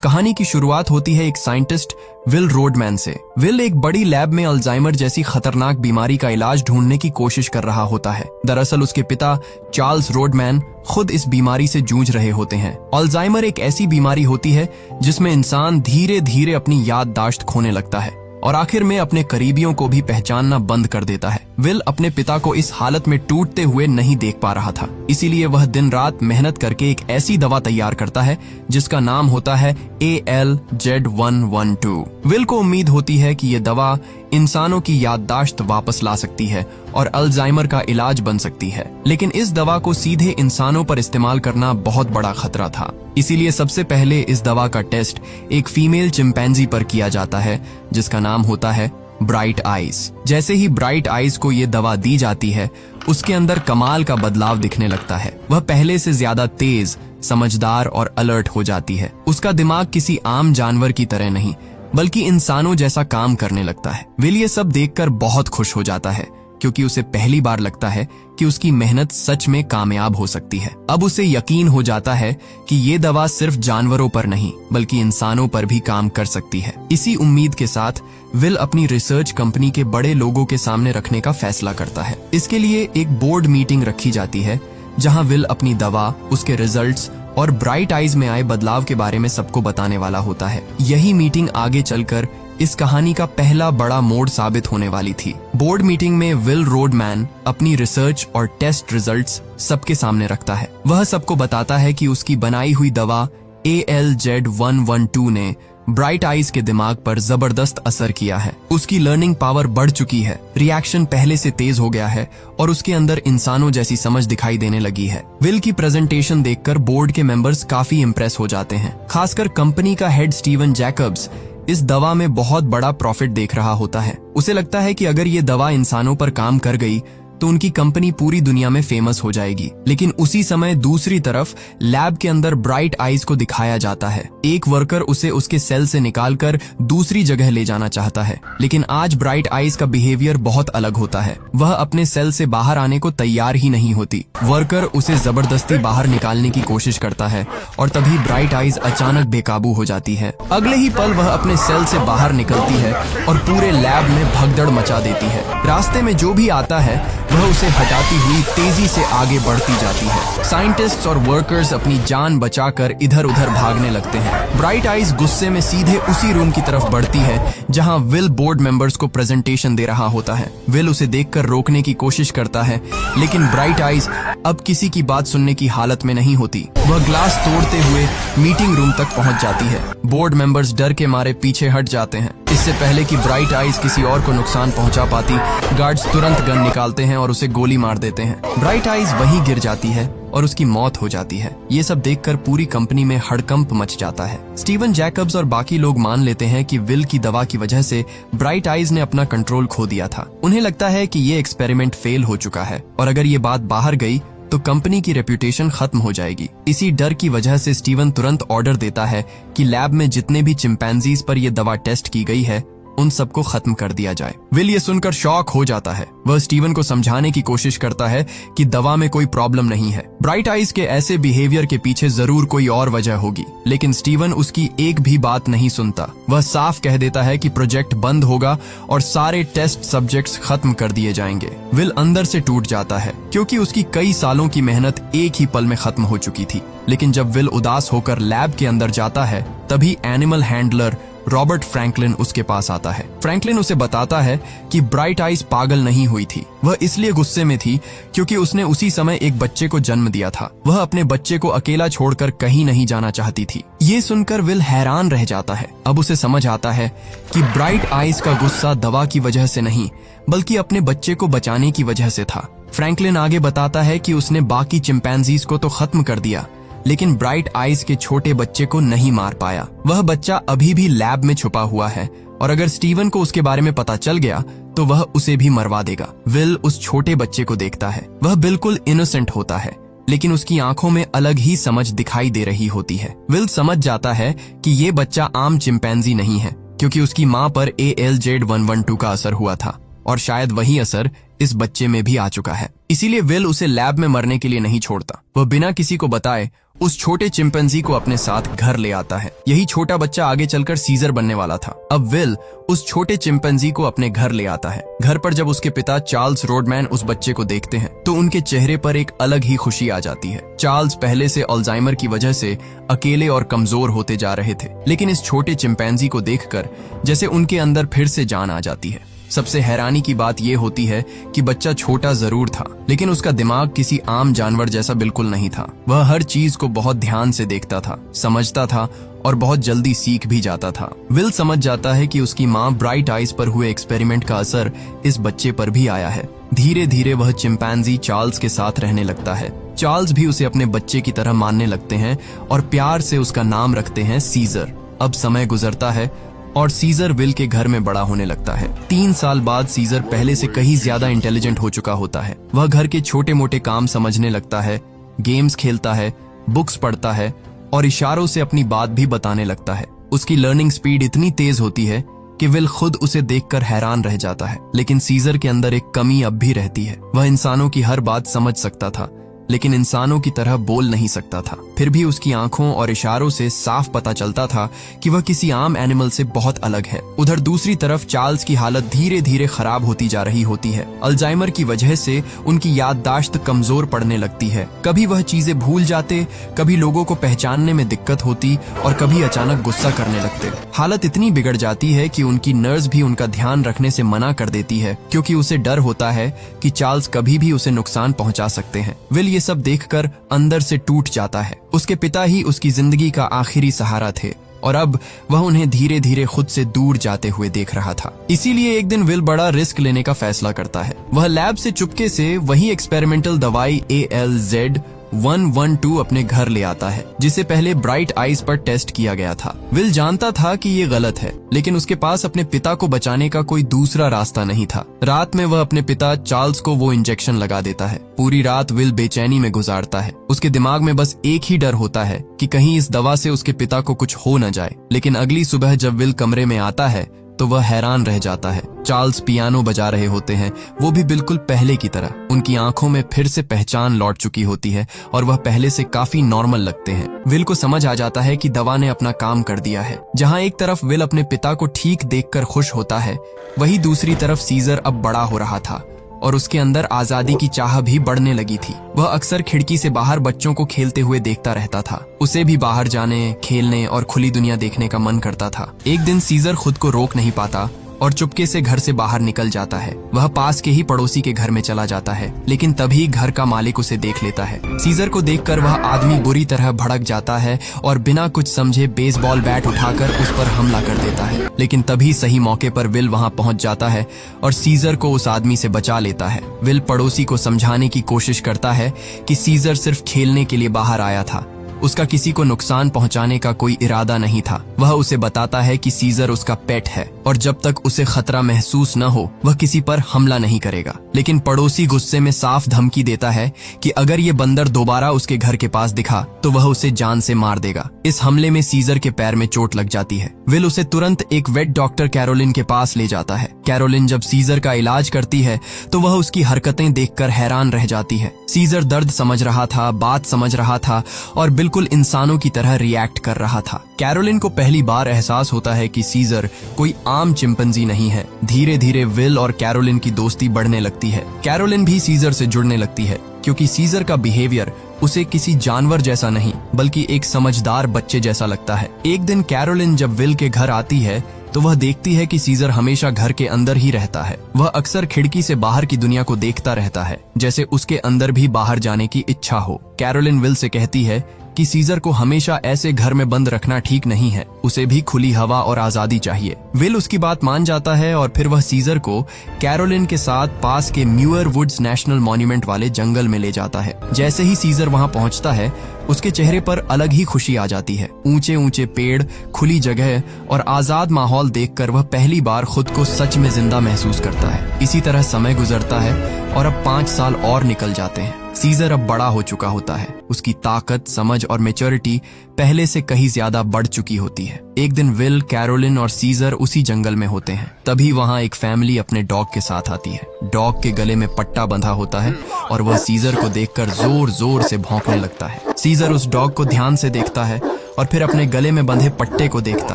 कहानी की शुरुआत होती है एक साइंटिस्ट विल रोडमैन से। विल एक बड़ी लैब में अल्जाइमर जैसी खतरनाक बीमारी का इलाज ढूंढने की कोशिश कर रहा होता है। दरअसल उसके पिता चार्ल्स रोडमैन खुद इस बीमारी से जूझ रहे होते हैं। अल्जाइमर एक ऐसी बीमारी होती है जिसमें इंसान धीरे धीरे अपनी याददाश्त खोने लगता है और आखिर में अपने करीबियों को भी पहचानना बंद कर देता है। विल अपने पिता को इस हालत में टूटते हुए नहीं देख पा रहा था, इसीलिए वह दिन रात मेहनत करके एक ऐसी दवा तैयार करता है जिसका नाम होता है ALZ112। विल को उम्मीद होती है कि ये दवा इंसानों की याददाश्त वापस ला सकती है और अल्जाइमर का इलाज बन सकती है, लेकिन इस दवा को सीधे इंसानों पर इस्तेमाल करना बहुत बड़ा खतरा था। इसीलिए सबसे पहले इस दवा का टेस्ट एक फीमेल चिंपैंजी पर किया जाता है जिसका नाम होता है ब्राइट आइज। जैसे ही ब्राइट आइज को ये दवा दी जाती है, उसके अंदर कमाल का बदलाव दिखने लगता है। वह पहले से ज्यादा तेज, समझदार और अलर्ट हो जाती है। उसका दिमाग किसी आम जानवर की तरह नहीं बल्कि इंसानों जैसा काम करने लगता है। विल ये सब देखकर बहुत खुश हो जाता है क्योंकि उसे पहली बार लगता है कि उसकी मेहनत सच में कामयाब हो सकती है। अब उसे यकीन हो जाता है कि ये दवा सिर्फ जानवरों पर नहीं बल्कि इंसानों पर भी काम कर सकती है। इसी उम्मीद के साथ विल अपनी रिसर्च कंपनी के बड़े लोगों के सामने रखने का फैसला करता है। इसके लिए एक बोर्ड मीटिंग रखी जाती है जहां विल अपनी दवा, उसके रिजल्ट्स और ब्राइट आइज में आए बदलाव के बारे में सबको बताने वाला होता है। यही मीटिंग आगे चलकर इस कहानी का पहला बड़ा मोड़ साबित होने वाली थी। बोर्ड मीटिंग में विल रोडमैन अपनी रिसर्च और टेस्ट रिजल्ट्स सबके सामने रखता है। वह सबको बताता है कि उसकी बनाई हुई दवा ALZ112 ने ब्राइट आइज के दिमाग पर जबरदस्त असर किया है। उसकी लर्निंग पावर बढ़ चुकी है, रिएक्शन पहले से तेज हो गया है और उसके अंदर इंसानों जैसी समझ दिखाई देने लगी है। विल की प्रेजेंटेशन देखकर बोर्ड के मेंबर्स काफी इंप्रेस हो जाते हैं। खासकर कंपनी का हेड स्टीवन जैकब्स इस दवा में बहुत बड़ा प्रॉफिट देख रहा होता है। उसे लगता है कि अगर ये दवा इंसानों पर काम कर गई तो उनकी कंपनी पूरी दुनिया में फेमस हो जाएगी। लेकिन उसी समय दूसरी तरफ लैब के अंदर ब्राइट आइज को दिखाया जाता है। एक वर्कर उसे उसके सेल से निकालकर दूसरी जगह ले जाना चाहता है, लेकिन आज ब्राइट आइज का बिहेवियर बहुत अलग होता है। वह अपने सेल से बाहर आने को तैयार ही नहीं होती। वर्कर उसे जबरदस्ती बाहर निकालने की कोशिश करता है और तभी ब्राइट आइज अचानक बेकाबू हो जाती है। अगले ही पल वह अपने सेल से बाहर निकलती है और पूरे लैब में भगदड़ मचा देती है। रास्ते में जो भी आता है वह उसे हटाती हुई तेजी से आगे बढ़ती जाती है। साइंटिस्ट्स और वर्कर्स अपनी जान बचाकर इधर उधर भागने लगते हैं। ब्राइट आइज गुस्से में सीधे उसी रूम की तरफ बढ़ती है जहां विल बोर्ड मेंबर्स को प्रेजेंटेशन दे रहा होता है। विल उसे देखकर रोकने की कोशिश करता है, लेकिन ब्राइट आइज अब किसी की बात सुनने की हालत में नहीं होती। वह ग्लास तोड़ते हुए मीटिंग रूम तक पहुंच जाती है। बोर्ड मेंबर्स डर के मारे पीछे हट जाते हैं। इससे पहले कि ब्राइट आइज किसी और को नुकसान पहुंचा पाती, गार्ड्स तुरंत गन निकालते हैं और उसे गोली मार देते हैं। ब्राइट आइज वहीं गिर जाती है और उसकी मौत हो जाती है। ये सब देखकर पूरी कंपनी में हड़कंप मच जाता है। स्टीवन जैकब्स और बाकी लोग मान लेते हैं कि विल की दवा की वजह से ब्राइट आइज ने अपना कंट्रोल खो दिया था। उन्हें लगता है कि ये एक्सपेरिमेंट फेल हो चुका है और अगर ये बात बाहर गई तो कंपनी की रेप्यूटेशन खत्म हो जाएगी। इसी डर की वजह से स्टीवन तुरंत ऑर्डर देता है कि लैब में जितने भी चिंपैंजीज पर यह दवा टेस्ट की गई है उन सबको खत्म कर दिया जाए। विल ये सुनकर शॉक हो जाता है। वह स्टीवन को समझाने की कोशिश करता है कि दवा में कोई प्रॉब्लम नहीं है। ब्राइट आइज के ऐसे बिहेवियर के पीछे जरूर कोई और वजह होगी, लेकिन स्टीवन उसकी एक भी बात नहीं सुनता। वह साफ कह देता है कि प्रोजेक्ट बंद होगा और सारे टेस्ट सब्जेक्ट्स खत्म कर दिए जाएंगे। विल अंदर से टूट जाता है क्योंकि उसकी कई सालों की मेहनत एक ही पल में खत्म हो चुकी थी। लेकिन जब विल उदास होकर लैब के अंदर जाता है तभी एनिमल हैंडलर रॉबर्ट फ्रैंकलिन उसके पास आता है। फ्रैंकलिन उसे बताता है कि ब्राइट आइज पागल नहीं हुई थी। वह इसलिए गुस्से में थी क्योंकि उसने उसी समय एक बच्चे को जन्म दिया था। वह अपने बच्चे को अकेला छोड़कर कहीं नहीं जाना चाहती थी। ये सुनकर विल हैरान रह जाता है। अब उसे समझ आता है कि ब्राइट आइज का गुस्सा दवा की वजह से नहीं बल्कि अपने बच्चे को बचाने की वजह से था। फ्रैंकलिन आगे बताता है कि उसने बाकी चिंपैंजीज को तो खत्म कर दिया, लेकिन ब्राइट आइज के छोटे बच्चे को नहीं मार पाया। वह बच्चा अभी भी लैब में छुपा हुआ है और अगर स्टीवन को उसके बारे में पता चल गया तो वह उसे भी मरवा देगा। विल उस छोटे बच्चे को देखता है। वह बिल्कुल इनोसेंट होता है, लेकिन उसकी आंखों में अलग ही समझ दिखाई दे रही होती है। विल समझ जाता है कि ये बच्चा आम चिंपैंजी नहीं है क्योंकि उसकी मां पर ALZ112 का असर हुआ था और शायद वही असर इस बच्चे में भी आ चुका है। इसीलिए विल उसे लैब में मरने के लिए नहीं छोड़ता। वह बिना किसी को बताए उस छोटे चिंपैंजी को अपने साथ घर ले आता है। यही छोटा बच्चा आगे चलकर सीजर बनने वाला था। अब विल उस छोटे चिंपैंजी को अपने घर ले आता है। घर पर जब उसके पिता चार्ल्स रोडमैन उस बच्चे को देखते हैं तो उनके चेहरे पर एक अलग ही खुशी आ जाती है। चार्ल्स पहले से अल्जाइमर की वजह से अकेले और कमजोर होते जा रहे थे, लेकिन इस छोटे चिंपैंजी को देखकर जैसे उनके अंदर फिर से जान आ जाती है। सबसे हैरानी की बात यह होती है कि बच्चा छोटा जरूर था, लेकिन उसका दिमाग किसी आम जानवर जैसा बिल्कुल नहीं था। वह हर चीज को बहुत ध्यान से देखता था, समझता था और बहुत जल्दी सीख भी जाता था। विल समझ जाता है कि उसकी माँ ब्राइट आइज पर हुए एक्सपेरिमेंट का असर इस बच्चे पर भी आया है। धीरे धीरे वह चिंपैंजी चार्ल्स के साथ रहने लगता है। चार्ल्स भी उसे अपने बच्चे की तरह मानने लगते हैं और प्यार से उसका नाम रखते हैं सीजर। अब समय गुजरता है और सीजर विल के घर में बड़ा होने लगता है। 3 साल बाद सीजर पहले से कहीं ज्यादा इंटेलिजेंट हो चुका होता है। वह घर के छोटे मोटे काम समझने लगता है, गेम्स खेलता है, बुक्स पढ़ता है और इशारों से अपनी बात भी बताने लगता है। उसकी लर्निंग स्पीड इतनी तेज होती है कि विल खुद उसे देखकर हैरान रह जाता है। लेकिन सीजर के अंदर एक कमी अब भी रहती है। वह इंसानों की हर बात समझ सकता था, लेकिन इंसानों की तरह बोल नहीं सकता था। फिर भी उसकी आंखों और इशारों से साफ पता चलता था कि वह किसी आम एनिमल से बहुत अलग है। उधर दूसरी तरफ चार्ल्स की हालत धीरे धीरे खराब होती जा रही होती है। अल्जाइमर की वजह से उनकी याददाश्त कमजोर पड़ने लगती है। कभी वह चीजें भूल जाते, कभी लोगों को पहचानने में दिक्कत होती और कभी अचानक गुस्सा करने लगते। हालत इतनी बिगड़ जाती है कि उनकी नर्स भी उनका ध्यान रखने से मना कर देती है, क्योंकि उसे डर होता है कि चार्ल्स कभी भी उसे नुकसान पहुंचा सकते हैं। विल ये सब देखकर अंदर से टूट जाता है। उसके पिता ही उसकी जिंदगी का आखिरी सहारा थे और अब वह उन्हें धीरे धीरे खुद से दूर जाते हुए देख रहा था। इसीलिए एक दिन विल बड़ा रिस्क लेने का फैसला करता है। वह लैब से चुपके से वही एक्सपेरिमेंटल दवाई ALZ-112 अपने घर ले आता है, जिसे पहले ब्राइट आइज पर टेस्ट किया गया था। विल जानता था कि ये गलत है, लेकिन उसके पास अपने पिता को बचाने का कोई दूसरा रास्ता नहीं था। रात में वह अपने पिता चार्ल्स को वो इंजेक्शन लगा देता है। पूरी रात विल बेचैनी में गुजारता है। उसके दिमाग में बस एक ही डर होता है कि कहीं इस दवा से उसके पिता को कुछ हो न जाए। लेकिन अगली सुबह जब विल कमरे में आता है तो वह हैरान रह जाता है। चार्ल्स पियानो बजा रहे होते हैं, वो भी बिल्कुल पहले की तरह। उनकी आंखों में फिर से पहचान लौट चुकी होती है और वह पहले से काफी नॉर्मल लगते हैं। विल को समझ आ जाता है कि दवा ने अपना काम कर दिया है। जहां एक तरफ विल अपने पिता को ठीक देखकर खुश होता है, वहीं दूसरी तरफ सीजर अब बड़ा हो रहा था और उसके अंदर आजादी की चाह भी बढ़ने लगी थी। वह अक्सर खिड़की से बाहर बच्चों को खेलते हुए देखता रहता था। उसे भी बाहर जाने, खेलने और खुली दुनिया देखने का मन करता था। एक दिन सीजर खुद को रोक नहीं पाता और चुपके से घर से बाहर निकल जाता है। वह पास के ही पड़ोसी के घर में चला जाता है, लेकिन तभी घर का मालिक उसे देख लेता है। सीजर को देखकर वह आदमी बुरी तरह भड़क जाता है और बिना कुछ समझे बेसबॉल बैट उठाकर उस पर हमला कर देता है। लेकिन तभी सही मौके पर विल वहां पहुंच जाता है और सीजर को उस आदमी से बचा लेता है। विल पड़ोसी को समझाने की कोशिश करता है कि सीजर सिर्फ खेलने के लिए बाहर आया था, उसका किसी को नुकसान पहुंचाने का कोई इरादा नहीं था। वह उसे बताता है कि सीजर उसका पेट है और जब तक उसे खतरा महसूस न हो वह किसी पर हमला नहीं करेगा। लेकिन पड़ोसी गुस्से में साफ धमकी देता है कि अगर ये बंदर दोबारा उसके घर के पास दिखा तो वह उसे जान से मार देगा। इस हमले में सीजर के पैर में चोट लग जाती है। विल उसे तुरंत एक वेट डॉक्टर कैरोलिन के पास ले जाता है। कैरोलिन जब सीजर का इलाज करती है तो वह उसकी हरकतें देखकर हैरान रह जाती है। सीजर दर्द समझ रहा था, बात समझ रहा था और बिल्कुल इंसानों की तरह रिएक्ट कर रहा था। कैरोलिन को पहली बार एहसास होता है कि सीजर कोई आम चिंपैंजी नहीं है। धीरे धीरे विल और कैरोलिन की दोस्ती बढ़ने लगती है। कैरोलिन भी सीजर से जुड़ने लगती है, क्योंकि सीजर का बिहेवियर उसे किसी जानवर जैसा नहीं बल्कि एक समझदार बच्चे जैसा लगता है। एक दिन कैरोलिन जब विल के घर आती है तो वह देखती है कि सीजर हमेशा घर के अंदर ही रहता है। वह अक्सर खिड़की से बाहर की दुनिया को देखता रहता है, जैसे उसके अंदर भी बाहर जाने की इच्छा हो। कैरोलिन विल से कहती है कि सीजर को हमेशा ऐसे घर में बंद रखना ठीक नहीं है, उसे भी खुली हवा और आजादी चाहिए। विल उसकी बात मान जाता है और फिर वह सीजर को कैरोलिन के साथ पास के म्यूअर वुड्स नेशनल मॉन्यूमेंट वाले जंगल में ले जाता है। जैसे ही सीजर वहां पहुंचता है उसके चेहरे पर अलग ही खुशी आ जाती है। ऊंचे ऊंचे पेड़, खुली जगह और आजाद माहौल देखकर वह पहली बार खुद को सच में जिंदा महसूस करता है। इसी तरह समय गुजरता है और अब 5 साल और निकल जाते हैं। सीजर अब बड़ा हो चुका होता है। उसकी ताकत, समझ और मैच्योरिटी पहले से कहीं ज्यादा बढ़ चुकी होती है। एक दिन विल, कैरोलिन और सीजर उसी जंगल में होते हैं। तभी वहाँ एक फैमिली अपने डॉग के साथ आती है। डॉग के गले में पट्टा बंधा होता है और वह सीजर को देखकर जोर जोर से भौंकने लगता है। सीजर उस डॉग को ध्यान से देखता है और फिर अपने गले में बंधे पट्टे को देखता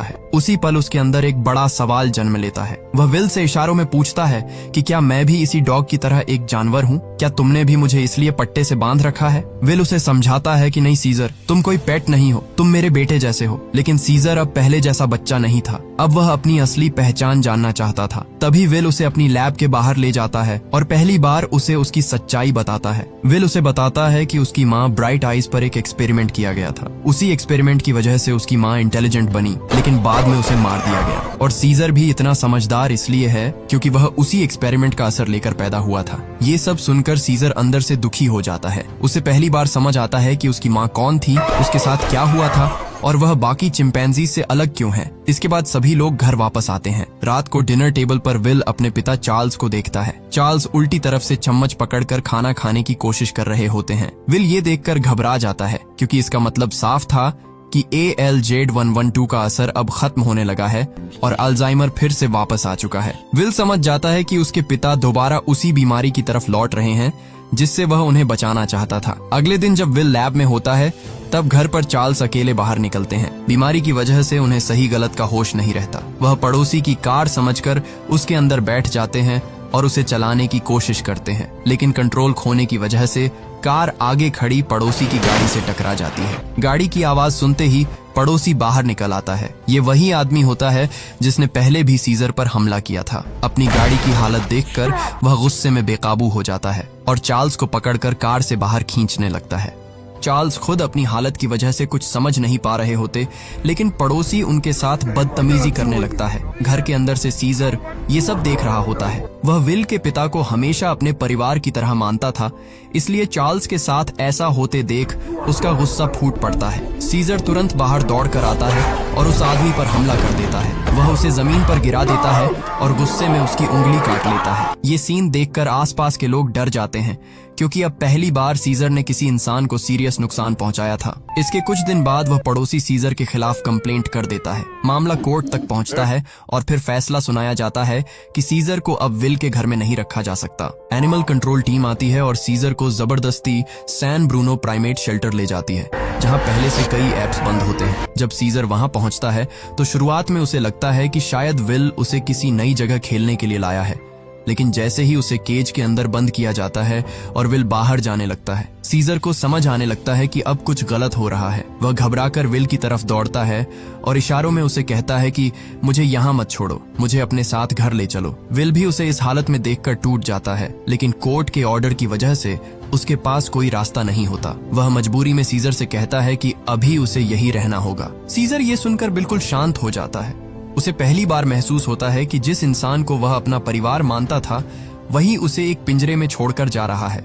है। उसी पल उसके अंदर एक बड़ा सवाल जन्म लेता है। वह विल से इशारों में पूछता है कि क्या मैं भी इसी डॉग की तरह एक जानवर हूँ? क्या तुमने भी मुझे इसलिए पट्टे से बांध रखा है? विल उसे समझाता है कि नहीं सीजर, तुम कोई पेट नहीं हो, तुम मेरे बेटे जैसे हो। लेकिन सीजर अब पहले जैसा बच्चा नहीं था। अब वह अपनी असली पहचान जानना चाहता था। तभी विल उसे अपनी लैब के बाहर ले जाता है और पहली बार उसे उसकी सच्चाई बताता है। विल उसे बताता है कि उसकी माँ ब्राइट आइज पर एक एक्सपेरिमेंट किया गया था। उसी एक्सपेरिमेंट की वजह से उसकी माँ इंटेलिजेंट बनी, लेकिन बाद में उसे मार दिया गया। और सीजर भी इतना समझदार इसलिए है क्योंकि वह उसी एक्सपेरिमेंट का असर लेकर पैदा हुआ था। ये सब सुनकर सीजर अंदर से दुखी हो जाता है। उसे पहली बार समझ आता है कि उसकी माँ कौन थी, उसके साथ क्या हुआ था और वह बाकी चिंपैंजी से अलग क्यों है। इसके बाद सभी लोग घर वापस आते हैं। रात को डिनर टेबल पर विल अपने पिता चार्ल्स को देखता है। चार्ल्स उल्टी तरफ से चम्मच पकड़कर खाना खाने की कोशिश कर रहे होते हैं। विल ये देखकर घबरा जाता है क्योंकि इसका मतलब साफ था कि ALZ112 का असर अब खत्म होने लगा है और अल्जाइमर फिर से वापस आ चुका है। विल समझ जाता है कि उसके पिता दोबारा उसी बीमारी की तरफ लौट रहे हैं जिससे वह उन्हें बचाना चाहता था। अगले दिन जब विल लैब में होता है तब घर पर चार्ल्स अकेले बाहर निकलते हैं। बीमारी की वजह से उन्हें सही गलत का होश नहीं रहता। वह पड़ोसी की कार समझकर उसके अंदर बैठ जाते हैं और उसे चलाने की कोशिश करते हैं, लेकिन कंट्रोल खोने की वजह से कार आगे खड़ी पड़ोसी की गाड़ी से टकरा जाती है। गाड़ी की आवाज सुनते ही पड़ोसी बाहर निकल आता है। ये वही आदमी होता है जिसने पहले भी सीजर पर हमला किया था। अपनी गाड़ी की हालत देखकर वह गुस्से में बेकाबू हो जाता है और चार्ल्स को पकड़कर कार से बाहर खींचने लगता है। चार्ल्स खुद अपनी हालत की वजह से कुछ समझ नहीं पा रहे होते, लेकिन पड़ोसी उनके साथ बदतमीजी करने लगता है। घर के अंदर से सीजर ये सब देख रहा होता है। वह विल के पिता को हमेशा अपने परिवार की तरह मानता था, इसलिए चार्ल्स के साथ ऐसा होते देख उसका गुस्सा फूट पड़ता है। सीजर तुरंत बाहर दौड़ कर आता है और उस आदमी पर हमला कर देता है। वह उसे जमीन पर गिरा देता है और गुस्से में उसकी उंगली काट लेता है। ये सीन देखकर आसपास के लोग डर जाते हैं क्योंकि अब पहली बार सीजर ने किसी इंसान को सीरियस नुकसान पहुंचाया था। इसके कुछ दिन बाद वह पड़ोसी सीजर के खिलाफ कंप्लेंट कर देता है। मामला कोर्ट तक पहुंचता है और फिर फैसला सुनाया जाता है कि सीजर को अब विल के घर में नहीं रखा जा सकता। एनिमल कंट्रोल टीम आती है और सीजर को जबरदस्ती सैन ब्रूनो प्राइमेट शेल्टर ले जाती है, जहां पहले से कई एप्स बंद होते हैं। जब सीजर वहां पहुंचता है तो शुरुआत में उसे लगता है कि शायद विल उसे किसी नई जगह खेलने के लिए लाया है, लेकिन जैसे ही उसे केज के अंदर बंद किया जाता है और विल बाहर जाने लगता है, सीजर को समझ आने लगता है कि अब कुछ गलत हो रहा है। वह घबराकर विल की तरफ दौड़ता है और इशारों में उसे कहता है कि मुझे यहाँ मत छोड़ो, मुझे अपने साथ घर ले चलो। विल भी उसे इस हालत में देखकर टूट जाता है, लेकिन कोर्ट के ऑर्डर की वजह से उसके पास कोई रास्ता नहीं होता। वह मजबूरी में सीजर से कहता है कि अभी उसे यही रहना होगा। सीजर ये सुनकर बिल्कुल शांत हो जाता है। उसे पहली बार महसूस होता है कि जिस इंसान को वह अपना परिवार मानता था वही उसे एक पिंजरे में छोड़कर जा रहा है।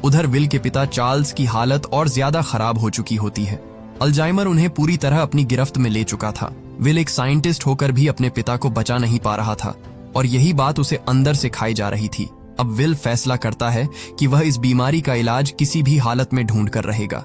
उधर विल के पिता चार्ल्स की हालत और ज्यादा खराब हो चुकी होती है। अल्जाइमर उन्हें पूरी तरह अपनी गिरफ्त में ले चुका था। विल एक साइंटिस्ट होकर भी अपने पिता को बचा नहीं पा रहा था और यही बात उसे अंदर से खाई जा रही थी। अब विल फैसला करता है कि वह इस बीमारी का इलाज किसी भी हालत में ढूंढ कर रहेगा।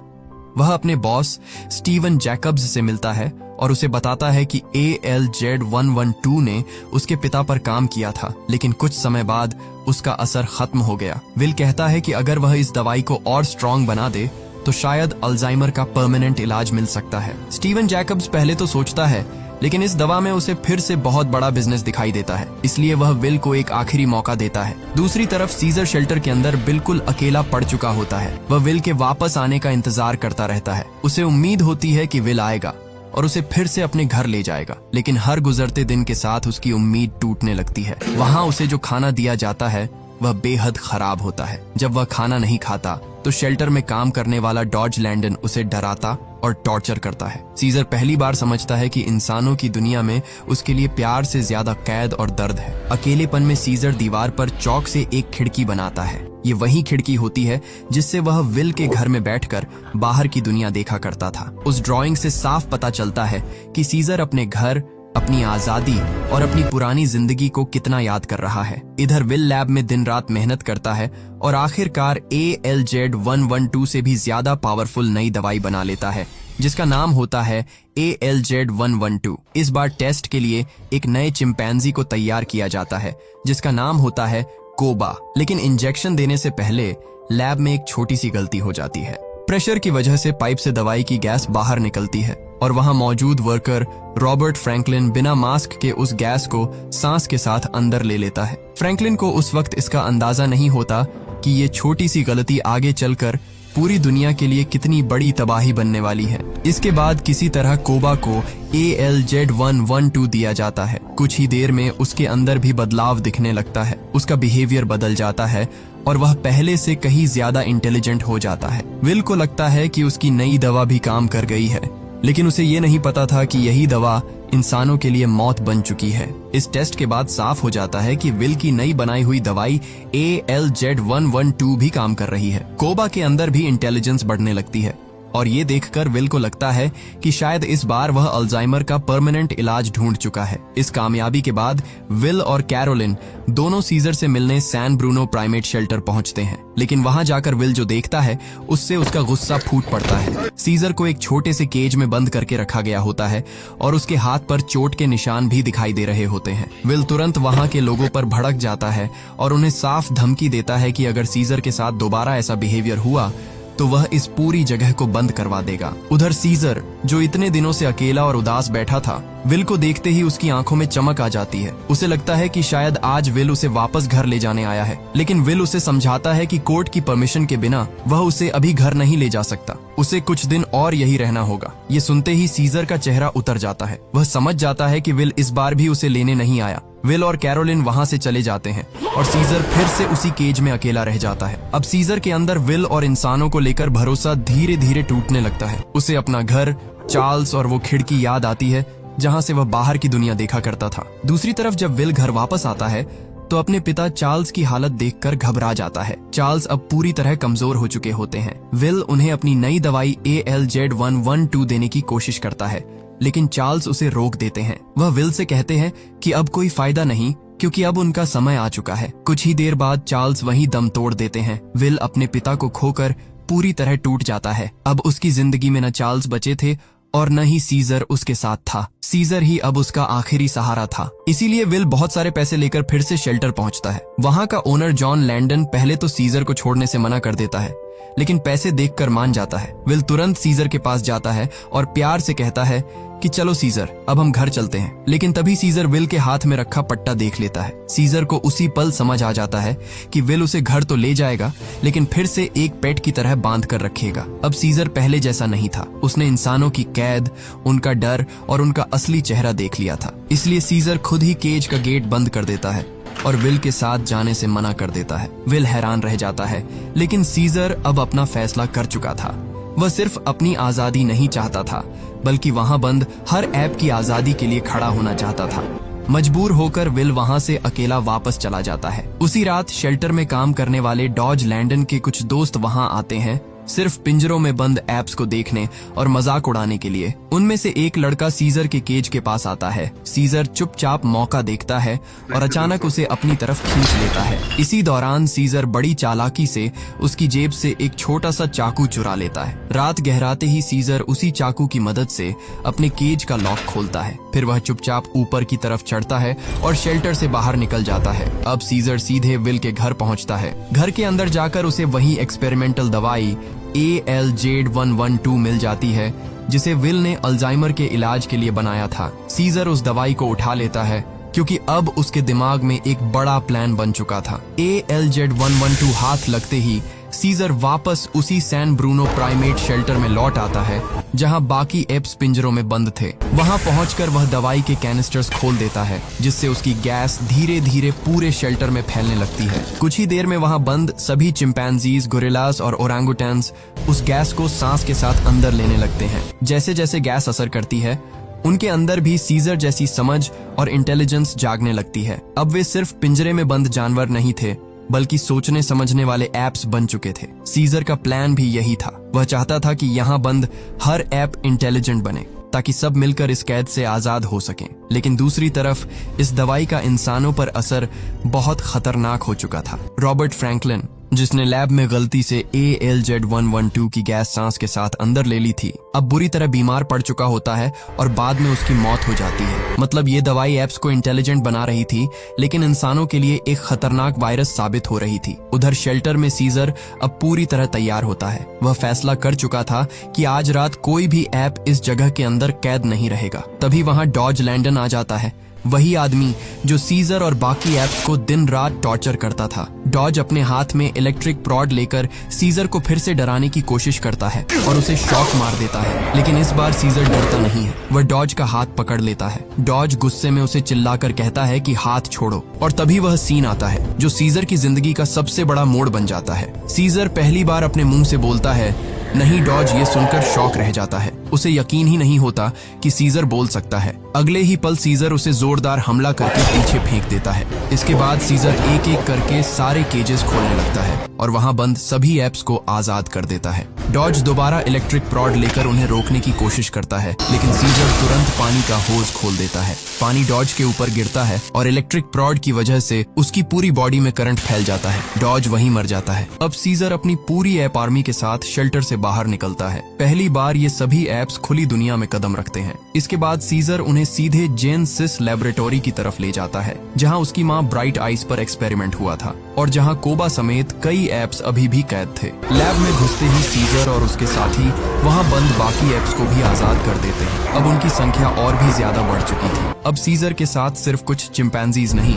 वह अपने बॉस स्टीवन जैकब्स से मिलता है और उसे बताता है कि ALZ112 ने उसके पिता पर काम किया था, लेकिन कुछ समय बाद उसका असर खत्म हो गया। विल कहता है कि अगर वह इस दवाई को और स्ट्रॉन्ग बना दे तो शायद अल्जाइमर का परमानेंट इलाज मिल सकता है। स्टीवन जैकब्स पहले तो सोचता है, लेकिन इस दवा में उसे फिर से बहुत बड़ा बिजनेस दिखाई देता है, इसलिए वह विल को एक आखिरी मौका देता है। दूसरी तरफ सीजर शेल्टर के अंदर बिल्कुल अकेला पड़ चुका होता है। वह विल के वापस आने का इंतजार करता रहता है। उसे उम्मीद होती है कि विल आएगा और उसे फिर से अपने घर ले जाएगा, लेकिन हर गुजरते दिन के साथ उसकी उम्मीद टूटने लगती है। वहाँ उसे जो खाना दिया जाता है वह बेहद खराब होता है। जब वह खाना नहीं खाता तो शेल्टर में काम करने वाला डॉज लैंडन उसे डराता और टॉर्चर करता है। सीजर पहली बार समझता है कि इंसानों की दुनिया में उसके लिए प्यार से ज्यादा कैद और दर्द है। अकेलेपन में सीजर दीवार पर चौक से एक खिड़की बनाता है। ये वही खिड़की होती है जिससे वह विल के घर में बैठकर बाहर की दुनिया देखा करता था। उस ड्राइंग से साफ पता चलता है कि सीजर अपने घर, अपनी आजादी और अपनी पुरानी जिंदगी को कितना याद कर रहा है। इधर विल लैब में दिन रात मेहनत करता है और आखिरकार ALZ112 से भी ज्यादा पावरफुल नई दवाई बना लेता है, जिसका नाम होता है ALZ112। इस बार टेस्ट के लिए एक नए चिंपैंजी को तैयार किया जाता है, जिसका नाम होता है कोबा। लेकिन इंजेक्शन देने से पहले लैब में एक छोटी सी गलती हो जाती है। प्रेशर की वजह से पाइप से दवाई की गैस बाहर निकलती है और वहां मौजूद वर्कर रॉबर्ट फ्रैंकलिन बिना मास्क के उस गैस को सांस के साथ अंदर ले लेता है। फ्रैंकलिन को उस वक्त इसका अंदाजा नहीं होता कि ये छोटी सी गलती आगे चलकर पूरी दुनिया के लिए कितनी बड़ी तबाही बनने वाली है। इसके बाद किसी तरह कोबा को ALZ112 दिया जाता है। कुछ ही देर में उसके अंदर भी बदलाव दिखने लगता है। उसका बिहेवियर बदल जाता है और वह पहले से कहीं ज्यादा इंटेलिजेंट हो जाता है। विल को लगता है कि उसकी नई दवा भी काम कर गई है, लेकिन उसे ये नहीं पता था कि यही दवा इंसानों के लिए मौत बन चुकी है। इस टेस्ट के बाद साफ हो जाता है कि विल की नई बनाई हुई दवाई ALZ112 भी काम कर रही है। कोबा के अंदर भी इंटेलिजेंस बढ़ने लगती है और ये देखकर विल को लगता है कि शायद इस बार वह अल्जाइमर का परमानेंट इलाज ढूंढ चुका है। इस कामयाबी के बाद विल और कैरोलिन दोनों सीजर से मिलने सैन ब्रूनो प्राइमेट शेल्टर पहुंचते हैं, लेकिन वहां जाकर विल जो देखता है उससे उसका गुस्सा फूट पड़ता है। सीजर को एक छोटे से केज में बंद करके रखा गया होता है और उसके हाथ पर चोट के निशान भी दिखाई दे रहे होते हैं। विल तुरंत वहां के लोगों पर भड़क जाता है और उन्हें साफ धमकी देता है कि अगर सीजर के साथ दोबारा ऐसा बिहेवियर हुआ तो वह इस पूरी जगह को बंद करवा देगा। उधर सीजर, जो इतने दिनों से अकेला और उदास बैठा था, विल को देखते ही उसकी आंखों में चमक आ जाती है। उसे लगता है कि शायद आज विल उसे वापस घर ले जाने आया है, लेकिन विल उसे समझाता है कि कोर्ट की परमिशन के बिना वह उसे अभी घर नहीं ले जा सकता। उसे कुछ दिन और यही रहना होगा। ये सुनते ही सीजर का चेहरा उतर जाता है। वह समझ जाता है कि विल इस बार भी उसे लेने नहीं आया। विल और कैरोलिन वहां से चले जाते हैं और सीजर फिर से उसी केज में अकेला रह जाता है। अब सीजर के अंदर विल और इंसानों को लेकर भरोसा धीरे धीरे टूटने लगता है। उसे अपना घर, चार्ल्स और वो खिड़की याद आती है जहां से वह बाहर की दुनिया देखा करता था। दूसरी तरफ जब विल घर वापस आता है तो अपने पिता चार्ल्स की हालत देखकर घबरा जाता है। चार्ल्स अब पूरी तरह कमजोर हो चुके होते हैं। विल उन्हें अपनी नई दवाई ALZ112 देने की कोशिश करता है, लेकिन चार्ल्स उसे रोक देते हैं। वह विल से कहते हैं कि अब कोई फायदा नहीं, क्योंकि अब उनका समय आ चुका है। कुछ ही देर बाद चार्ल्स वहीं दम तोड़ देते हैं। विल अपने पिता को खोकर पूरी तरह टूट जाता है। अब उसकी जिंदगी में न चार्ल्स बचे थे और न ही सीजर उसके साथ था। सीजर ही अब उसका आखिरी सहारा था। इसीलिए विल बहुत सारे पैसे लेकर फिर से शेल्टर पहुंचता है। वहां का ओनर जॉन लैंडन पहले तो सीजर को छोड़ने से मना कर देता है, लेकिन पैसे देखकर मान जाता है। विल तुरंत सीजर के पास जाता है और प्यार से कहता है कि चलो सीजर, अब हम घर चलते हैं। लेकिन तभी सीजर विल के हाथ में रखा पट्टा देख लेता है। सीजर को उसी पल समझ आ जाता है कि विल उसे घर तो ले जाएगा, लेकिन फिर से एक पेट की तरह बांध कर रखेगा। अब सीजर पहले जैसा नहीं था। उसने इंसानों की कैद, उनका डर और उनका असली चेहरा देख लिया था। इसलिए सीजर खुद ही केज का गेट बंद कर देता है और विल के साथ जाने से मना कर देता है। विल हैरान रह जाता है, लेकिन सीजर अब अपना फैसला कर चुका था। वह सिर्फ अपनी आजादी नहीं चाहता था, बल्कि वहां बंद हर ऐप की आजादी के लिए खड़ा होना चाहता था। मजबूर होकर विल वहां से अकेला वापस चला जाता है। उसी रात शेल्टर में काम करने वाले डॉज लैंडन के कुछ दोस्त वहां आते हैं, सिर्फ पिंजरों में बंद एप्स को देखने और मजाक उड़ाने के लिए। उनमें से एक लड़का सीजर के केज के पास आता है। सीजर चुपचाप मौका देखता है और अचानक उसे अपनी तरफ खींच लेता है। इसी दौरान सीजर बड़ी चालाकी से उसकी जेब से एक छोटा सा चाकू चुरा लेता है। रात गहराते ही सीजर उसी चाकू की मदद से अपने केज का लॉक खोलता है। फिर वह चुपचाप ऊपर की तरफ चढ़ता है और शेल्टर से बाहर निकल जाता है। अब सीजर सीधे विल के घर पहुंचता है। घर के अंदर जाकर उसे वही एक्सपेरिमेंटल दवाई ALZ112 मिल जाती है, जिसे विल ने अल्जाइमर के इलाज के लिए बनाया था। सीजर उस दवाई को उठा लेता है, क्योंकि अब उसके दिमाग में एक बड़ा प्लान बन चुका था। ALZ112 हाथ लगते ही सीजर वापस उसी सैन ब्रूनो प्राइमेट शेल्टर में लौट आता है, जहां बाकी एप्स पिंजरों में बंद थे। वहां पहुंचकर वह दवाई के कैनिस्टर्स खोल देता है, जिससे उसकी गैस धीरे धीरे पूरे शेल्टर में फैलने लगती है। कुछ ही देर में वहां बंद सभी चिंपैंजीज, गोरिल्लास और ओरांगुटैन्स उस गैस को सांस के साथ अंदर लेने लगते हैं। जैसे जैसे गैस असर करती है, उनके अंदर भी सीजर जैसी समझ और इंटेलिजेंस जागने लगती है। अब वे सिर्फ पिंजरे में बंद जानवर नहीं थे, बल्कि सोचने समझने वाले एप्स बन चुके थे। सीजर का प्लान भी यही था। वह चाहता था कि यहाँ बंद हर ऐप इंटेलिजेंट बने। ताकि सब मिलकर इस कैद से आजाद हो सकें। लेकिन दूसरी तरफ इस दवाई का इंसानों पर असर बहुत खतरनाक हो चुका था। रॉबर्ट फ्रैंकलिन, जिसने लैब में गलती से ALZ112 की गैस सांस के साथ अंदर ले ली थी, अब बुरी तरह बीमार पड़ चुका होता है और बाद में उसकी मौत हो जाती है। मतलब ये दवाई एप्स को इंटेलिजेंट बना रही थी, लेकिन इंसानों के लिए एक खतरनाक वायरस साबित हो रही थी। उधर शेल्टर में सीजर अब पूरी तरह तैयार होता है। वह फैसला कर चुका था कि आज रात कोई भी ऐप इस जगह के अंदर कैद नहीं रहेगा। तभी वहां डॉज लैंडन आ जाता है, वही आदमी जो सीजर और बाकी एप्स को दिन रात टॉर्चर करता था। डॉज अपने हाथ में इलेक्ट्रिक प्रॉड लेकर सीजर को फिर से डराने की कोशिश करता है और उसे शॉक मार देता है, लेकिन इस बार सीजर डरता नहीं है। वह डॉज का हाथ पकड़ लेता है। डॉज गुस्से में उसे चिल्लाकर कहता है कि हाथ छोड़ो, और तभी वह सीन आता है जो सीजर की जिंदगी का सबसे बड़ा मोड़ बन जाता है। सीजर पहली बार अपने मुंह से बोलता है नहीं। डॉज ये सुनकर शॉक रह जाता है। उसे यकीन ही नहीं होता कि सीजर बोल सकता है। अगले ही पल सीजर उसे जोरदार हमला करके पीछे फेंक देता है। इसके बाद सीजर एक एक करके सारे केजेस खोलने लगता है और वहां बंद सभी एप्स को आजाद कर देता है। डॉज दोबारा इलेक्ट्रिक प्रॉड लेकर उन्हें रोकने की कोशिश करता है, लेकिन सीजर तुरंत पानी का होज खोल देता है। पानी डॉज के ऊपर गिरता है और इलेक्ट्रिक प्रॉड की वजह से उसकी पूरी बॉडी में करंट फैल जाता है। डॉज वहीं मर जाता है। अब सीजर अपनी पूरी ऐप आर्मी के साथ शेल्टर से बाहर निकलता है। पहली बार ये सभी एप्स खुली दुनिया में कदम रखते हैं। इसके बाद सीजर उन्हें सीधे जेन सिस लेबोरेटरी की तरफ ले जाता है, जहां उसकी मां ब्राइट आइज पर एक्सपेरिमेंट हुआ था और जहां कोबा समेत कई एप्स अभी भी कैद थे। लैब में घुसते ही सीजर और उसके साथी वहां बंद बाकी एप्स को भी आजाद कर देते हैं। अब उनकी संख्या और भी ज्यादा बढ़ चुकी थी। अब सीजर के साथ सिर्फ कुछ चिंपैंजीज नहीं,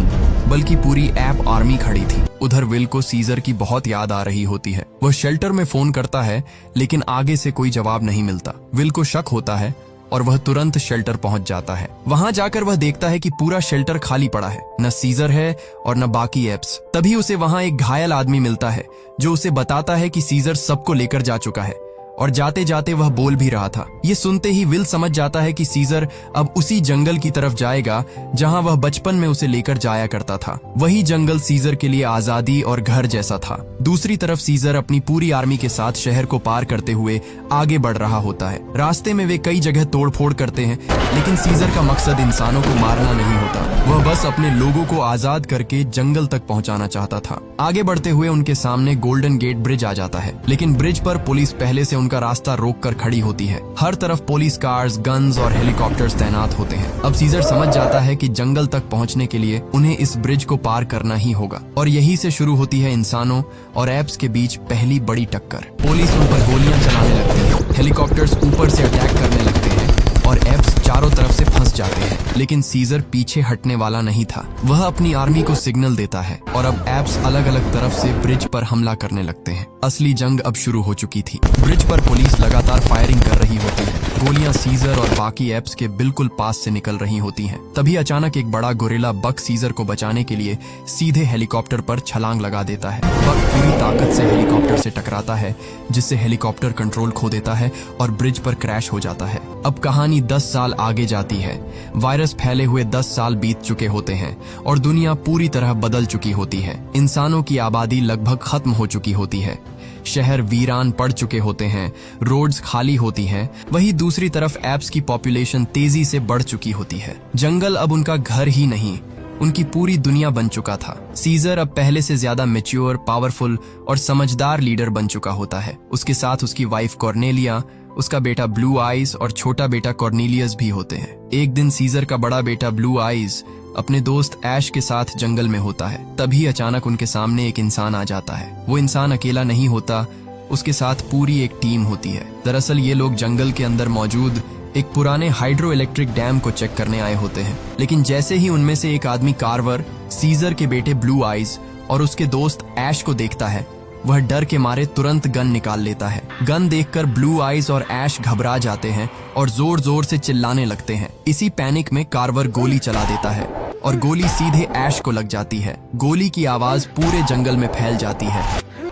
बल्कि पूरी ऐप आर्मी खड़ी थी। उधर विल को सीजर की बहुत याद आ रही होती है। वह शेल्टर में फोन करता है, लेकिन आगे से कोई जवाब नहीं मिलता। विल को शक होता है और वह तुरंत शेल्टर पहुंच जाता है। वहां जाकर वह देखता है कि पूरा शेल्टर खाली पड़ा है, न सीजर है और न बाकी एप्स। तभी उसे वहां एक घायल आदमी मिलता है जो उसे बताता है कि सीजर सबको लेकर जा चुका है और जाते जाते वह बोल भी रहा था। ये सुनते ही विल समझ जाता है कि सीजर अब उसी जंगल की तरफ जाएगा जहां वह बचपन में उसे लेकर जाया करता था। वही जंगल सीजर के लिए आजादी और घर जैसा था। दूसरी तरफ सीजर अपनी पूरी आर्मी के साथ शहर को पार करते हुए आगे बढ़ रहा होता है। रास्ते में वे कई जगह तोड़फोड़ करते हैं, लेकिन सीजर का मकसद इंसानों को मारना नहीं होता। वह बस अपने लोगों को आजाद करके जंगल तक पहुंचाना चाहता था। आगे बढ़ते हुए उनके सामने गोल्डन गेट ब्रिज आ जाता है, लेकिन ब्रिज पर पुलिस पहले से उनका रास्ता रोककर खड़ी होती है। हर तरफ पुलिस कार्स, गन्स और हेलीकॉप्टर्स तैनात होते हैं। अब सीजर समझ जाता है कि जंगल तक पहुंचने के लिए उन्हें इस ब्रिज को पार करना ही होगा, और यहीं से शुरू होती है इंसानों और एप्स के बीच पहली बड़ी टक्कर। पुलिस उन पर गोलियां चलाने लगती है, हेलीकॉप्टर्स ऊपर से अटैक करने लगते हैं और एप्स चारों तरफ से फंस जाते हैं। लेकिन सीजर पीछे हटने वाला नहीं था। वह अपनी आर्मी को सिग्नल देता है और अब एप्स अलग अलग तरफ से ब्रिज पर हमला करने लगते हैं। असली जंग अब शुरू हो चुकी थी। ब्रिज पर पुलिस लगातार फायरिंग कर रही होती है। गोलियां सीजर और बाकी एप्स के बिल्कुल पास से निकल रही होती हैं। तभी अचानक एक बड़ा गोरिल्ला बक सीजर को बचाने के लिए सीधे हेलीकॉप्टर पर छलांग लगा देता है। बक पूरी ताकत से हेलीकॉप्टर से टकराता है, जिससे हेलीकॉप्टर कंट्रोल खो देता है और ब्रिज पर क्रैश हो जाता है। अब कहानी 10 साल आगे जाती है। वायरस फैले हुए 10 साल बीत चुके होते हैं और दुनिया पूरी तरह बदल चुकी होती है। इंसानों की आबादी लगभग खत्म हो चुकी होती है। शहर वीरान पड़ चुके होते हैं, रोड्स खाली होती हैं। वहीं दूसरी तरफ एप्स की पॉपुलेशन तेजी से बढ़ चुकी होती है। जंगल अब उनका घर ही नहीं, उनकी पूरी दुनिया बन चुका था। सीजर अब पहले से ज्यादा मैच्योर, पावरफुल और समझदार लीडर बन चुका होता है। उसके साथ उसकी वाइफ कॉर्नेलिया, उसका बेटा ब्लू आइज और छोटा बेटा कॉर्नेलियस भी होते हैं। एक दिन सीजर का बड़ा बेटा ब्लू आइज अपने दोस्त ऐश के साथ जंगल में होता है। तभी अचानक उनके सामने एक इंसान आ जाता है। वो इंसान अकेला नहीं होता, उसके साथ पूरी एक टीम होती है। दरअसल ये लोग जंगल के अंदर मौजूद एक पुराने हाइड्रो इलेक्ट्रिक डैम को चेक करने आए होते हैं। लेकिन जैसे ही उनमें से एक आदमी कार्वर, सीजर के बेटे ब्लू आइज और उसके दोस्त ऐश को देखता है, वह डर के मारे तुरंत गन निकाल लेता है। गन देखकर ब्लू आइज और ऐश घबरा जाते हैं और जोर जोर से चिल्लाने लगते हैं। इसी पैनिक में कार्वर गोली चला देता है और गोली सीधे ऐश को लग जाती है। गोली की आवाज पूरे जंगल में फैल जाती है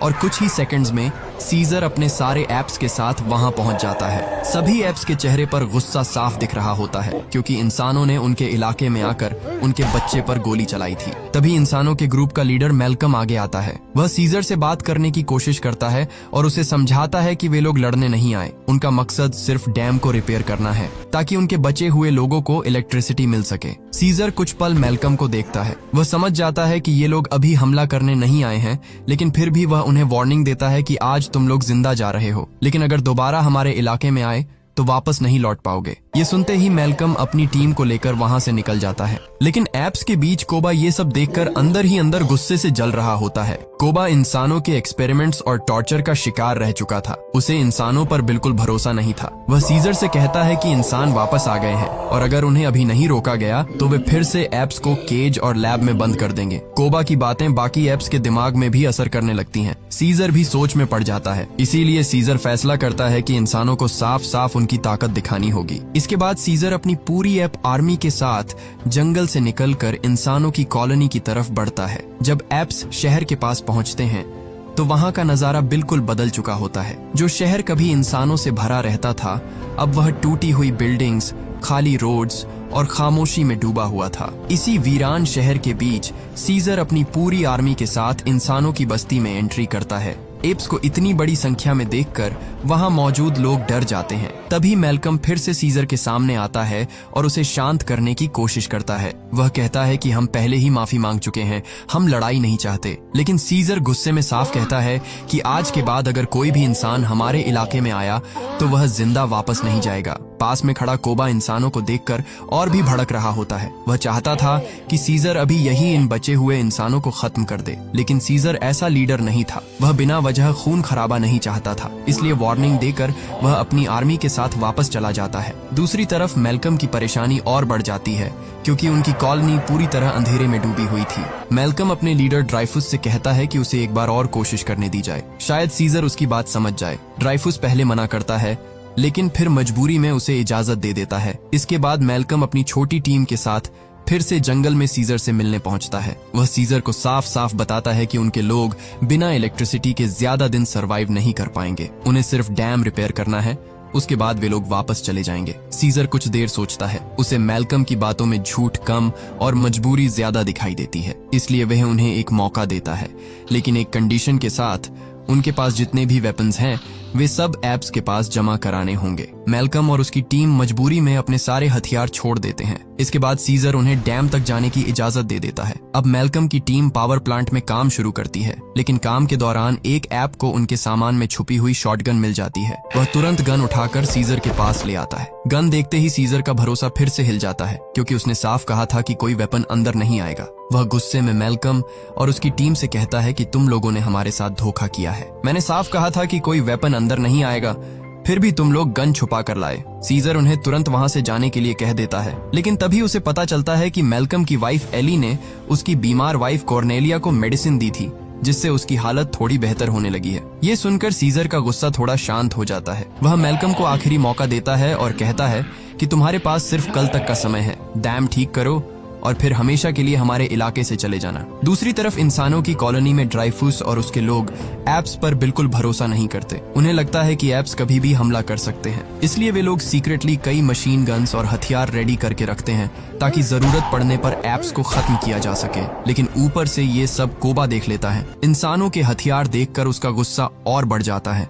और कुछ ही सेकंड्स में सीजर अपने सारे एप्स के साथ वहां पहुंच जाता है। सभी एप्स के चेहरे पर गुस्सा साफ दिख रहा होता है क्योंकि इंसानों ने उनके इलाके में आकर उनके बच्चे पर गोली चलाई थी। तभी इंसानों के ग्रुप का लीडर मैल्कम आगे आता है। वह सीजर से बात करने की कोशिश करता है और उसे समझाता है कि वे लोग लड़ने नहीं आए, उनका मकसद सिर्फ डैम को रिपेयर करना है ताकि उनके बचे हुए लोगों को इलेक्ट्रिसिटी मिल सके। सीजर कुछ पल मैल्कम को देखता है। वह समझ जाता है कि ये लोग अभी हमला करने नहीं आए हैं, लेकिन फिर भी वह उन्हें वार्निंग देता है कि आज तुम लोग जिंदा जा रहे हो, लेकिन अगर दोबारा हमारे इलाके में आए तो वापस नहीं लौट पाओगे। ये सुनते ही मैल्कम अपनी टीम को लेकर वहां से निकल जाता है। लेकिन एप्स के बीच कोबा ये सब देखकर अंदर ही अंदर गुस्से से जल रहा होता है। कोबा इंसानों के एक्सपेरिमेंट्स और टॉर्चर का शिकार रह चुका था। उसे इंसानों पर बिल्कुल भरोसा नहीं था। वह सीजर से कहता है कि इंसान वापस आ गए हैं और अगर उन्हें अभी नहीं रोका गया तो वे फिर से एप्स को केज और लैब में बंद कर देंगे। कोबा की बातें बाकी एप्स के दिमाग में भी असर करने लगती हैं। सीजर भी सोच में पड़ जाता है। इसीलिए सीजर फैसला करता है कि इंसानों को साफ साफ उनकी ताकत दिखानी होगी। इसके बाद सीजर अपनी पूरी एप आर्मी के साथ जंगल से निकलकर इंसानों की कॉलोनी की तरफ बढ़ता है। जब एप्स शहर के पास पहुंचते हैं तो वहां का नजारा बिल्कुल बदल चुका होता है। जो शहर कभी इंसानों से भरा रहता था, अब वह टूटी हुई बिल्डिंग्स, खाली रोड्स और खामोशी में डूबा हुआ था। इसी वीरान शहर के बीच सीजर अपनी पूरी आर्मी के साथ इंसानों की बस्ती में एंट्री करता है। एप्स को इतनी बड़ी संख्या में देखकर वहां मौजूद लोग डर जाते हैं। तभी मैल्कम फिर से सीजर के सामने आता है और उसे शांत करने की कोशिश करता है। वह कहता है कि हम पहले ही माफी मांग चुके हैं, हम लड़ाई नहीं चाहते। लेकिन सीजर गुस्से में साफ कहता है कि आज के बाद अगर कोई भी इंसान हमारे इलाके में आया तो वह जिंदा वापस नहीं जाएगा। पास में खड़ा कोबा इंसानों को देखकर और भी भड़क रहा होता है। वह चाहता था कि सीजर अभी यही इन बचे हुए इंसानों को खत्म कर दे, लेकिन सीजर ऐसा लीडर नहीं था। वह बिना वजह खून खराबा नहीं चाहता था, इसलिए वार्निंग देकर वह अपनी आर्मी के साथ वापस चला जाता है। दूसरी तरफ मैल्कम की परेशानी और बढ़ जाती है क्योंकि उनकी कॉलोनी पूरी तरह अंधेरे में डूबी हुई थी। मैल्कम अपने लीडर ड्राइफुस से कहता है कि उसे एक बार और कोशिश करने दी जाए, शायद सीजर उसकी बात समझ जाए। ड्राइफुस पहले मना करता है, लेकिन फिर मजबूरी में उसे इजाजत दे देता है। इसके बाद मैल्कम अपनी छोटी टीम के साथ फिर से जंगल में सीजर से मिलने पहुंचता है। वह सीजर को साफ साफ बताता है कि उनके लोग बिना इलेक्ट्रिसिटी के ज्यादा दिन सरवाइव नहीं कर पाएंगे। उन्हें सिर्फ डैम रिपेयर करना है, उसके बाद वे लोग वापस चले जाएंगे। सीजर कुछ देर सोचता है। उसे मैल्कम की बातों में झूठ कम और मजबूरी ज्यादा दिखाई देती है, इसलिए वह उन्हें एक मौका देता है, लेकिन एक कंडीशन के साथ। उनके पास जितने भी वेपन्स हैं वे सब एप्स के पास जमा कराने होंगे। मैल्कम और उसकी टीम मजबूरी में अपने सारे हथियार छोड़ देते हैं। इसके बाद सीजर उन्हें डैम तक जाने की इजाजत दे देता है। अब मैल्कम की टीम पावर प्लांट में काम शुरू करती है, लेकिन काम के दौरान एक ऐप को उनके सामान में छुपी हुई शॉटगन मिल जाती है। वह तुरंत गन उठाकर सीजर के पास ले आता है। गन देखते ही सीजर का भरोसा फिर से हिल जाता है क्योंकि उसने साफ कहा था कि कोई वेपन अंदर नहीं आएगा। वह गुस्से में मैल्कम और उसकी टीम से कहता है कि तुम लोगों ने हमारे साथ धोखा किया है। मैंने साफ कहा था कि कोई वेपन अंदर नहीं आएगा, फिर भी तुम लोग गन छुपा कर लाए। सीजर उन्हें तुरंत वहां से जाने के लिए कह देता है, लेकिन तभी उसे पता चलता है कि मैल्कम की वाइफ एली ने उसकी बीमार वाइफ कॉर्नेलिया को मेडिसिन दी थी, जिससे उसकी हालत थोड़ी बेहतर होने लगी है। ये सुनकर सीजर का गुस्सा थोड़ा शांत हो जाता है। वह मैल्कम को आखिरी मौका देता है और कहता है कि तुम्हारे पास सिर्फ कल तक का समय है, डैम ठीक करो और फिर हमेशा के लिए हमारे इलाके से चले जाना। दूसरी तरफ इंसानों की कॉलोनी में ड्राइफुस और उसके लोग एप्स पर बिल्कुल भरोसा नहीं करते। उन्हें लगता है कि एप्स कभी भी हमला कर सकते हैं, इसलिए वे लोग सीक्रेटली कई मशीन गन्स और हथियार रेडी करके रखते हैं ताकि जरूरत पड़ने पर एप्स को खत्म किया जा सके। लेकिन ऊपर से ये सब कोबा देख लेता है। इंसानों के हथियार देखकर उसका गुस्सा और बढ़ जाता है।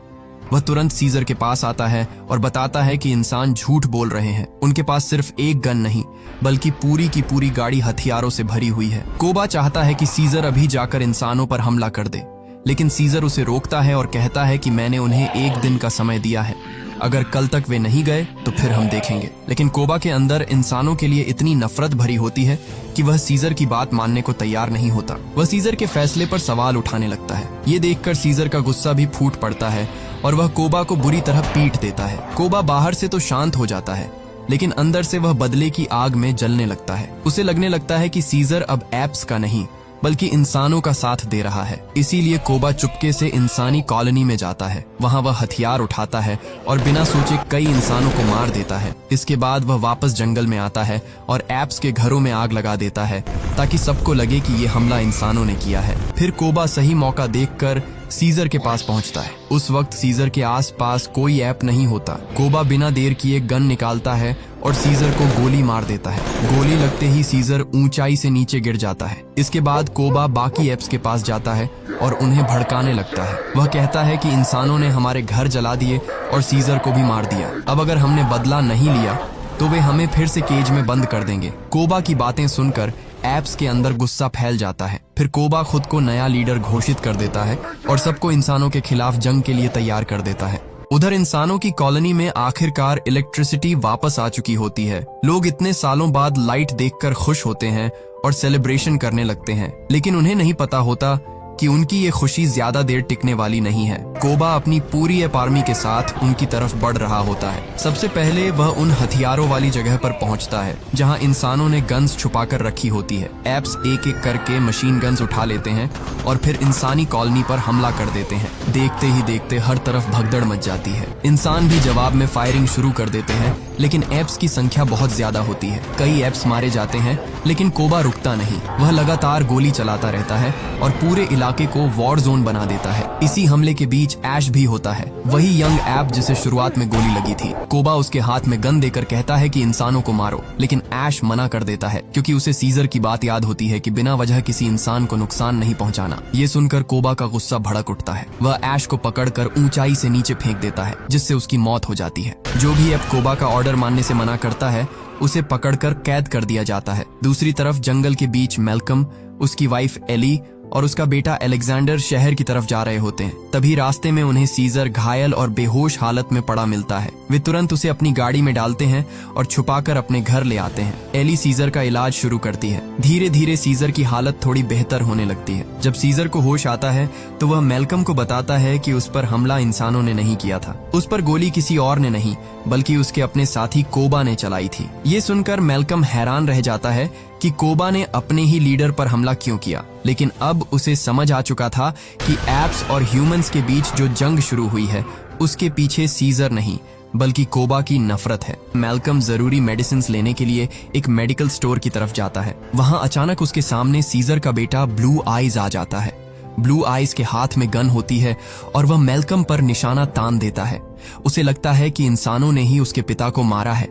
वह तुरंत सीजर के पास आता है और बताता है कि इंसान झूठ बोल रहे हैं। उनके पास सिर्फ एक गन नहीं बल्कि पूरी की पूरी गाड़ी हथियारों से भरी हुई है। कोबा चाहता है कि सीजर अभी जाकर इंसानों पर हमला कर दे, लेकिन सीजर उसे रोकता है और कहता है कि मैंने उन्हें एक दिन का समय दिया है, अगर कल तक वे नहीं गए तो फिर हम देखेंगे। लेकिन कोबा के अंदर इंसानों के लिए इतनी नफरत भरी होती है कि वह सीजर की बात मानने को तैयार नहीं होता। वह सीजर के फैसले पर सवाल उठाने लगता है। ये देखकर सीजर का गुस्सा भी फूट पड़ता है और वह कोबा को बुरी तरह पीट देता है। कोबा बाहर से तो शांत हो जाता है, लेकिन अंदर से वह बदले की आग में जलने लगता है। उसे लगने लगता है कि सीजर अब एप्स का नहीं बल्कि इंसानों का साथ दे रहा है। इसीलिए कोबा चुपके से इंसानी कॉलोनी में जाता है। वहाँ वह हथियार उठाता है और बिना सोचे कई इंसानों को मार देता है। इसके बाद वह वापस जंगल में आता है और एप्स के घरों में आग लगा देता है ताकि सबको लगे कि ये हमला इंसानों ने किया है। फिर कोबा सही मौका देखकर सीजर के पास पहुंचता है। उस वक्त सीजर के आसपास कोई ऐप नहीं होता। कोबा बिना देर किए गन निकालता है और सीजर को गोली मार देता है। गोली लगते ही सीजर ऊंचाई से नीचे गिर जाता है। इसके बाद कोबा बाकी एप्स के पास जाता है और उन्हें भड़काने लगता है। वह कहता है कि इंसानों ने हमारे घर जला दिए और सीजर को भी मार दिया। अब अगर हमने बदला नहीं लिया तो वे हमें फिर से केज में बंद कर देंगे। कोबा की बातें सुनकर एप्स के अंदर गुस्सा फैल जाता है। फिर कोबा खुद को नया लीडर घोषित कर देता है और सबको इंसानों के खिलाफ जंग के लिए तैयार कर देता है। उधर इंसानों की कॉलोनी में आखिरकार इलेक्ट्रिसिटी वापस आ चुकी होती है। लोग इतने सालों बाद लाइट देखकर खुश होते हैं और सेलिब्रेशन करने लगते हैं, लेकिन उन्हें नहीं पता होता कि उनकी ये खुशी ज्यादा देर टिकने वाली नहीं है। कोबा अपनी पूरी एप आर्मी के साथ उनकी तरफ बढ़ रहा होता है। सबसे पहले वह उन हथियारों वाली जगह पर पहुंचता है जहां इंसानों ने गन्स छुपाकर रखी होती है। एप्स एक एक करके मशीन गन्स उठा लेते हैं और फिर इंसानी कॉलोनी पर हमला कर देते हैं। देखते ही देखते हर तरफ भगदड़ मच जाती है। इंसान भी जवाब में फायरिंग शुरू कर देते हैं, लेकिन एप्स की संख्या बहुत ज्यादा होती है। कई एप्स मारे जाते हैं, लेकिन कोबा रुकता नहीं। वह लगातार गोली चलाता रहता है और पूरे इलाके को वॉर जोन बना देता है। इसी हमले के बीच ऐश भी होता है, वही यंग ऐप जिसे शुरुआत में गोली लगी थी। कोबा उसके हाथ में गन देकर कहता है कि इंसानों को मारो, लेकिन ऐश मना कर देता है क्योंकि उसे सीजर की बात याद होती है कि बिना वजह किसी इंसान को नुकसान नहीं पहुंचाना। ये सुनकर कोबा का गुस्सा भड़क उठता है। वह ऐश को पकड़कर ऊंचाई से नीचे फेंक देता है, जिससे उसकी मौत हो जाती है। जो भी ऐप कोबा का ऑर्डर मानने से मना करता है उसे पकड़कर कैद कर दिया जाता है। दूसरी तरफ जंगल के बीच मैल्कम, उसकी वाइफ एली और उसका बेटा अलेक्जेंडर शहर की तरफ जा रहे होते हैं। तभी रास्ते में उन्हें सीजर घायल और बेहोश हालत में पड़ा मिलता है। वे तुरंत उसे अपनी गाड़ी में डालते हैं और छुपाकर अपने घर ले आते हैं। एली सीजर का इलाज शुरू करती है। धीरे धीरे सीजर की हालत थोड़ी बेहतर होने लगती है। जब सीजर को होश आता है तो वह मैल्कम को बताता है कि उस पर हमला इंसानों ने नहीं किया था। उस पर गोली किसी और ने नहीं, बल्कि उसके अपने साथी कोबा ने चलाई थी। ये सुनकर मैल्कम हैरान रह जाता है कि कोबा ने अपने ही लीडर पर हमला क्यों किया, लेकिन अब उसे समझ आ चुका था कि एप्स और ह्यूमंस के बीच जो जंग शुरू हुई है उसके पीछे सीजर नहीं बल्कि कोबा की नफरत है। मैल्कम जरूरी मेडिसिन लेने के लिए एक मेडिकल स्टोर की तरफ जाता है। वहां अचानक उसके सामने सीजर का बेटा ब्लू आइज आ जाता है। ब्लू आइज के हाथ में गन होती है और वह मैल्कम पर निशाना तान देता है। उसे लगता है कि इंसानों ने ही उसके पिता को मारा है,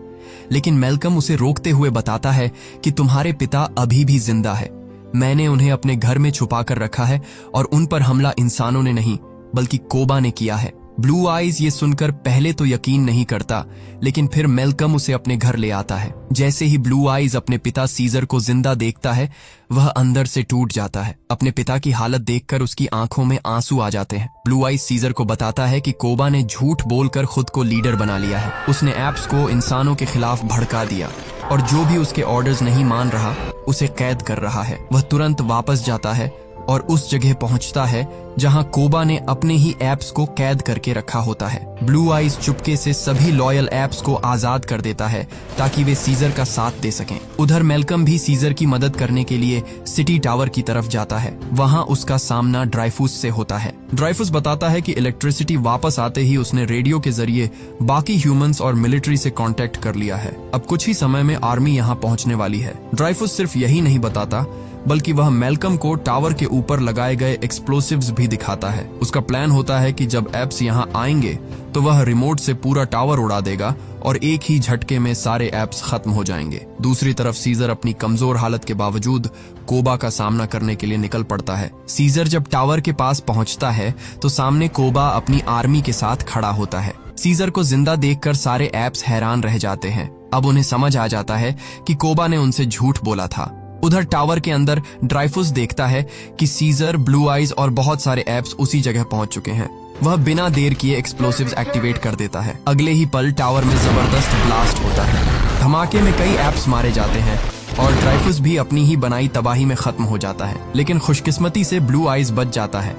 लेकिन मैल्कम उसे रोकते हुए बताता है कि तुम्हारे पिता अभी भी जिंदा है। मैंने उन्हें अपने घर में छुपा कर रखा है और उन पर हमला इंसानों ने नहीं बल्कि कोबा ने किया है। ब्लू आइज ये सुनकर पहले तो यकीन नहीं करता, लेकिन फिर मैल्कम उसे अपने घर ले आता है। जैसे ही ब्लू आइज अपने पिता सीजर को जिंदा देखता है, वह अंदर से टूट जाता है। अपने पिता की हालत देखकर उसकी आंखों में आंसू आ जाते हैं। ब्लू आइज सीजर को बताता है कि कोबा ने झूठ बोलकर खुद को लीडर बना लिया है। उसने एप्स को इंसानों के खिलाफ भड़का दिया और जो भी उसके ऑर्डर्स नहीं मान रहा उसे कैद कर रहा है। वह तुरंत वापस जाता है और उस जगह पहुंचता है जहां कोबा ने अपने ही एप्स को कैद करके रखा होता है। ब्लू आइज चुपके से सभी लॉयल एप्स को आजाद कर देता है ताकि वे सीजर का साथ दे सकें। उधर मैल्कम भी सीजर की मदद करने के लिए सिटी टावर की तरफ जाता है। वहां उसका सामना ड्राइफूस से होता है। ड्राइफूस बताता है कि इलेक्ट्रिसिटी वापस आते ही उसने रेडियो के जरिए बाकी ह्यूमंस और मिलिट्री से कांटेक्ट कर लिया है। अब कुछ ही समय में आर्मी यहां पहुंचने वाली है। ड्राइफूस सिर्फ यही नहीं बताता, बल्कि वह मैल्कम को टावर के ऊपर लगाए गए एक्सप्लोसिव्स भी दिखाता है। उसका प्लान होता है कि जब एप्स यहाँ आएंगे तो वह रिमोट से पूरा टावर उड़ा देगा और एक ही झटके में सारे एप्स खत्म हो जाएंगे। दूसरी तरफ सीजर अपनी कमजोर हालत के बावजूद कोबा का सामना करने के लिए निकल पड़ता है। सीजर जब टावर के पास पहुंचता है तो सामने कोबा अपनी आर्मी के साथ खड़ा होता है। सीजर को जिंदा देखकर सारे एप्स हैरान रह जाते हैं। अब उन्हें समझ आ जाता है कि कोबा ने उनसे झूठ बोला था। उधर टावर के अंदर ड्राइफूस देखता है कि सीजर, ब्लू आइज और बहुत सारे एप्स उसी जगह पहुंच चुके हैं। वह बिना देर किए एक्सप्लोसिव्स एक्टिवेट कर देता है। अगले ही पल टावर में जबरदस्त ब्लास्ट होता है। धमाके में कई एप्स मारे जाते हैं और ड्राइफूस भी अपनी ही बनाई तबाही में खत्म हो जाता है, लेकिन खुशकिस्मती से ब्लू आइज बच जाता है।